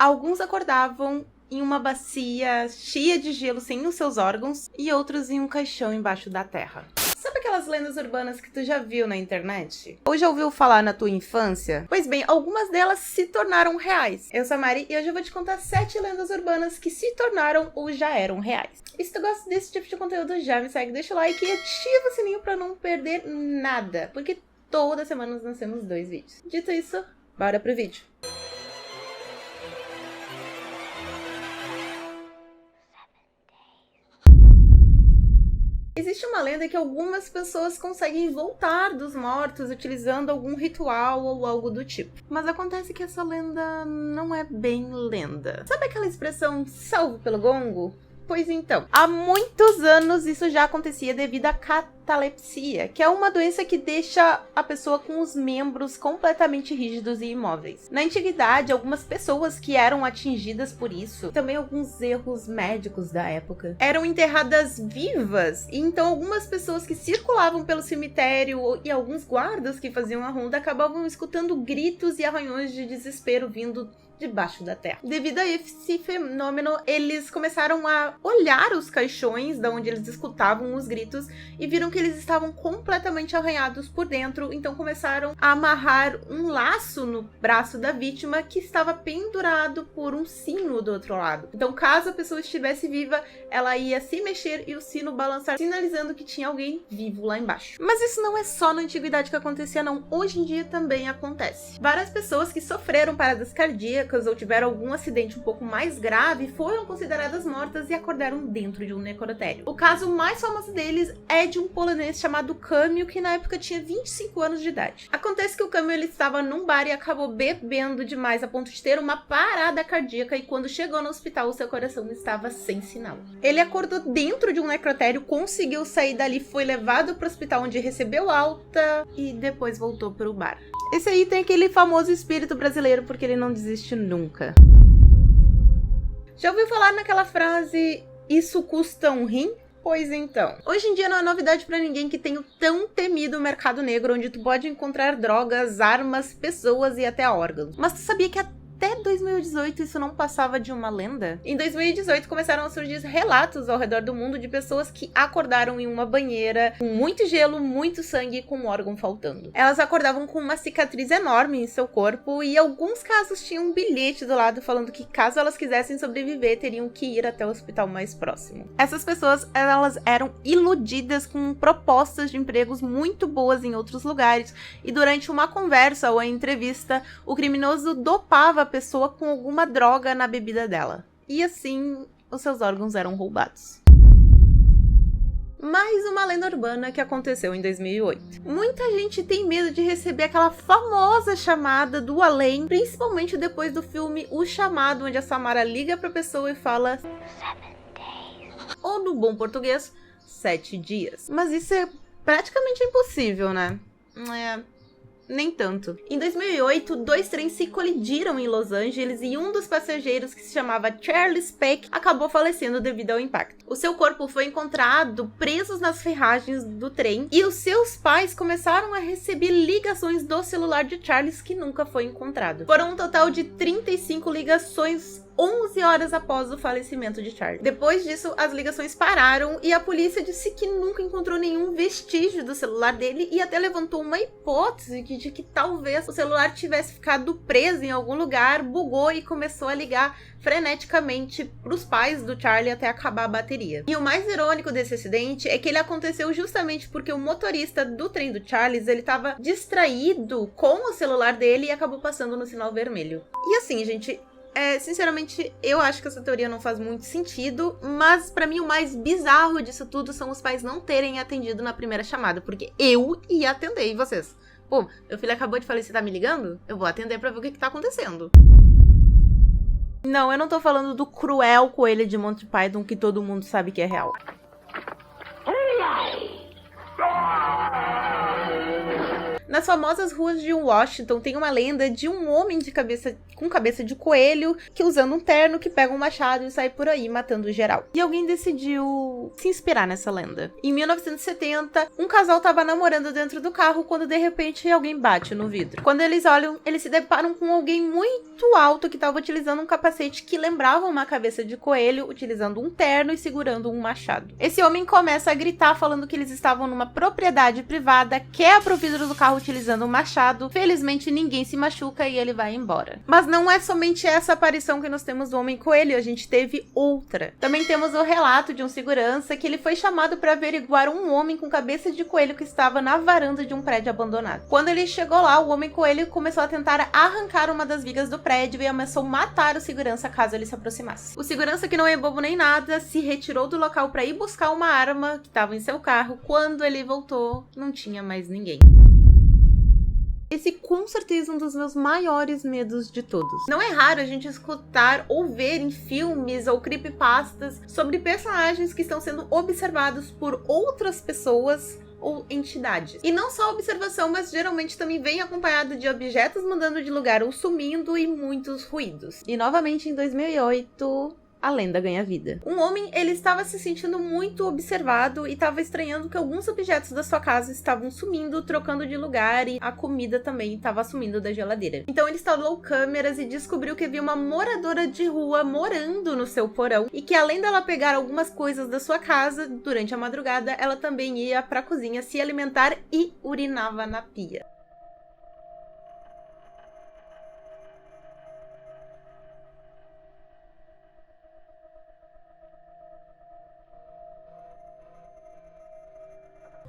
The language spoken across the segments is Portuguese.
Alguns acordavam em uma bacia cheia de gelo sem os seus órgãos e outros em um caixão embaixo da terra. Sabe aquelas lendas urbanas que tu já viu na internet? Ou já ouviu falar na tua infância? Pois bem, algumas delas se tornaram reais. Eu sou a Mari e hoje eu vou te contar 7 lendas urbanas que se tornaram ou já eram reais. E se tu gosta desse tipo de conteúdo, já me segue, deixa o like e ativa o sininho pra não perder nada. Porque toda semana nós temos 2 vídeos. Dito isso, bora pro vídeo. Existe uma lenda que algumas pessoas conseguem voltar dos mortos utilizando algum ritual ou algo do tipo. Mas acontece que essa lenda não é bem lenda. Sabe aquela expressão salvo pelo gongo? Pois então, há muitos anos isso já acontecia devido à catalepsia, que é uma doença que deixa a pessoa com os membros completamente rígidos e imóveis. Na antiguidade, algumas pessoas que eram atingidas por isso, também alguns erros médicos da época, eram enterradas vivas, e então algumas pessoas que circulavam pelo cemitério e alguns guardas que faziam a ronda acabavam escutando gritos e arranhões de desespero vindo debaixo da terra. Devido a esse fenômeno, eles começaram a olhar os caixões da onde eles escutavam os gritos e viram que eles estavam completamente arranhados por dentro, então começaram a amarrar um laço no braço da vítima que estava pendurado por um sino do outro lado. Então, caso a pessoa estivesse viva, ela ia se mexer e o sino balançar, sinalizando que tinha alguém vivo lá embaixo. Mas isso não é só na antiguidade que acontecia, não. Hoje em dia também acontece. Várias pessoas que sofreram paradas cardíacas ou tiveram algum acidente um pouco mais grave foram consideradas mortas e acordaram dentro de um necrotério. O caso mais famoso deles é de um polonês chamado Kamil, que na época tinha 25 anos de idade. Acontece que o Kamil ele estava num bar e acabou bebendo demais a ponto de ter uma parada cardíaca e quando chegou no hospital o seu coração estava sem sinal. Ele acordou dentro de um necrotério, conseguiu sair dali, foi levado para o hospital onde recebeu alta e depois voltou para o bar. Esse aí tem aquele famoso espírito brasileiro porque ele não desiste nunca. Já ouviu falar naquela frase, isso custa um rim? Pois então, hoje em dia não é novidade pra ninguém que tem o tão temido mercado negro, onde tu pode encontrar drogas, armas, pessoas e até órgãos. Mas tu sabia que até 2018 isso não passava de uma lenda? Em 2018 começaram a surgir relatos ao redor do mundo de pessoas que acordaram em uma banheira com muito gelo, muito sangue e com um órgão faltando. Elas acordavam com uma cicatriz enorme em seu corpo e alguns casos tinham um bilhete do lado falando que caso elas quisessem sobreviver, teriam que ir até o hospital mais próximo. Essas pessoas, elas eram iludidas com propostas de empregos muito boas em outros lugares e durante uma conversa ou a entrevista, o criminoso dopava a pessoa com alguma droga na bebida dela. E assim, os seus órgãos eram roubados. Mais uma lenda urbana que aconteceu em 2008. Muita gente tem medo de receber aquela famosa chamada do além, principalmente depois do filme O Chamado, onde a Samara liga pra pessoa e fala 7 days. Ou no bom português, 7 dias. Mas isso é praticamente impossível, né? Nem tanto. Em 2008, 2 trens se colidiram em Los Angeles e um dos passageiros, que se chamava Charles Peck, acabou falecendo devido ao impacto. O seu corpo foi encontrado preso nas ferragens do trem e os seus pais começaram a receber ligações do celular de Charles que nunca foi encontrado. Foram um total de 35 ligações 11 horas após o falecimento de Charles. Depois disso, as ligações pararam e a polícia disse que nunca encontrou nenhum vestígio do celular dele e até levantou uma hipótese de que talvez o celular tivesse ficado preso em algum lugar, bugou e começou a ligar freneticamente para os pais do Charlie até acabar a bateria. E o mais irônico desse acidente é que ele aconteceu justamente porque o motorista do trem do Charles, ele estava distraído com o celular dele e acabou passando no sinal vermelho. E assim, gente, sinceramente, eu acho que essa teoria não faz muito sentido, mas pra mim o mais bizarro disso tudo são os pais não terem atendido na primeira chamada, porque eu ia atender, e vocês? Pô, meu filho acabou de falecer, tá me ligando? Eu vou atender pra ver o que tá acontecendo. Não, eu não tô falando do cruel coelho de Monty Python que todo mundo sabe que é real. Nas famosas ruas de Washington tem uma lenda de um homem com cabeça de coelho que usando um terno que pega um machado e sai por aí matando geral. E alguém decidiu se inspirar nessa lenda. Em 1970, um casal tava namorando dentro do carro quando de repente alguém bate no vidro. Quando eles olham, eles se deparam com alguém muito alto que tava utilizando um capacete que lembrava uma cabeça de coelho, utilizando um terno e segurando um machado. Esse homem começa a gritar falando que eles estavam numa propriedade privada, quebra o vidro do carro utilizando um machado. Felizmente ninguém se machuca e ele vai embora. Mas não é somente essa aparição que nós temos do Homem Coelho, a gente teve outra. Também temos o relato de um segurança que ele foi chamado para averiguar um homem com cabeça de coelho que estava na varanda de um prédio abandonado. Quando ele chegou lá, o Homem Coelho começou a tentar arrancar uma das vigas do prédio e ameaçou matar o segurança caso ele se aproximasse. O segurança, que não é bobo nem nada, se retirou do local para ir buscar uma arma que estava em seu carro. Quando ele voltou, não tinha mais ninguém. Esse com certeza é um dos meus maiores medos de todos. Não é raro a gente escutar ou ver em filmes ou creepypastas sobre personagens que estão sendo observados por outras pessoas ou entidades. E não só observação, mas geralmente também vem acompanhado de objetos mudando de lugar ou sumindo e muitos ruídos. E novamente em 2008... a lenda ganha vida. Um homem, ele estava se sentindo muito observado e estava estranhando que alguns objetos da sua casa estavam sumindo, trocando de lugar, e a comida também estava sumindo da geladeira. Então ele instalou câmeras e descobriu que havia uma moradora de rua morando no seu porão e que, além dela pegar algumas coisas da sua casa, durante a madrugada, ela também ia para a cozinha se alimentar e urinava na pia.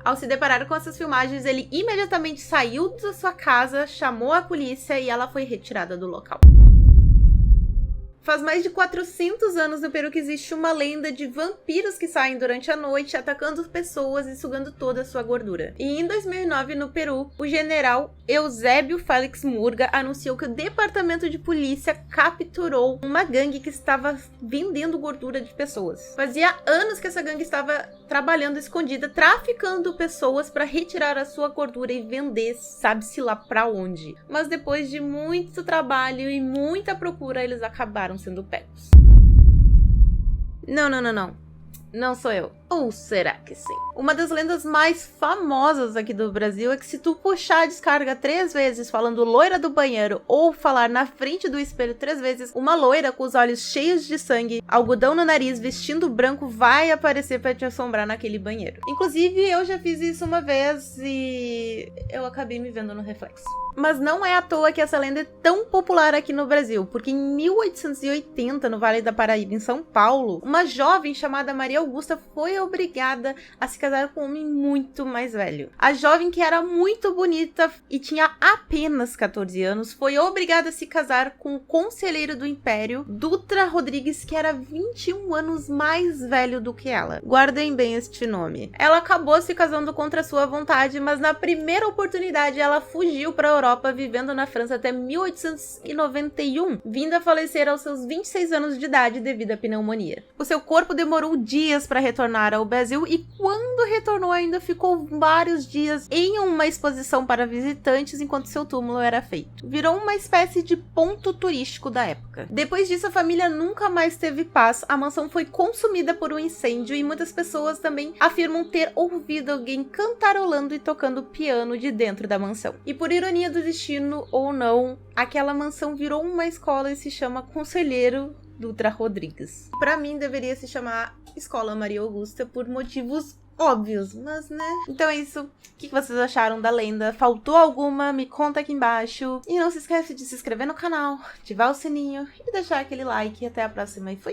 Ao se deparar com essas filmagens, ele imediatamente saiu da sua casa, chamou a polícia e ela foi retirada do local. Faz mais de 400 anos no Peru que existe uma lenda de vampiros que saem durante a noite, atacando pessoas e sugando toda a sua gordura. E em 2009, no Peru, o general Eusébio Félix Murga anunciou que o departamento de polícia capturou uma gangue que estava vendendo gordura de pessoas. Fazia anos que essa gangue estava trabalhando escondida, traficando pessoas para retirar a sua gordura e vender, sabe-se lá pra onde. Mas depois de muito trabalho e muita procura, eles acabaram sendo pegos. Não. Não sou eu. Ou será que sim? Uma das lendas mais famosas aqui do Brasil é que se tu puxar a descarga 3 vezes falando loira do banheiro ou falar na frente do espelho 3 vezes, uma loira com os olhos cheios de sangue, algodão no nariz, vestindo branco vai aparecer pra te assombrar naquele banheiro. Inclusive, eu já fiz isso uma vez e eu acabei me vendo no reflexo. Mas não é à toa que essa lenda é tão popular aqui no Brasil, porque em 1880, no Vale da Paraíba, em São Paulo, uma jovem chamada Maria Augusta foi obrigada a se casar com um homem muito mais velho. A jovem, que era muito bonita e tinha apenas 14 anos, foi obrigada a se casar com o conselheiro do Império, Dutra Rodrigues, que era 21 anos mais velho do que ela. Guardem bem este nome. Ela acabou se casando contra sua vontade, mas na primeira oportunidade ela fugiu para a Europa, vivendo na França até 1891, vindo a falecer aos seus 26 anos de idade devido à pneumonia. O seu corpo demorou dias para retornar ao Brasil e quando retornou ainda ficou vários dias em uma exposição para visitantes enquanto seu túmulo era feito. Virou uma espécie de ponto turístico da época. Depois disso, a família nunca mais teve paz, a mansão foi consumida por um incêndio e muitas pessoas também afirmam ter ouvido alguém cantarolando e tocando piano de dentro da mansão. E por ironia do destino ou não, aquela mansão virou uma escola e se chama Conselheiro Dutra Rodrigues. Pra mim deveria se chamar Escola Maria Augusta por motivos óbvios, mas né? Então é isso. O que vocês acharam da lenda? Faltou alguma? Me conta aqui embaixo. E não se esquece de se inscrever no canal, ativar o sininho e deixar aquele like. Até a próxima e fui!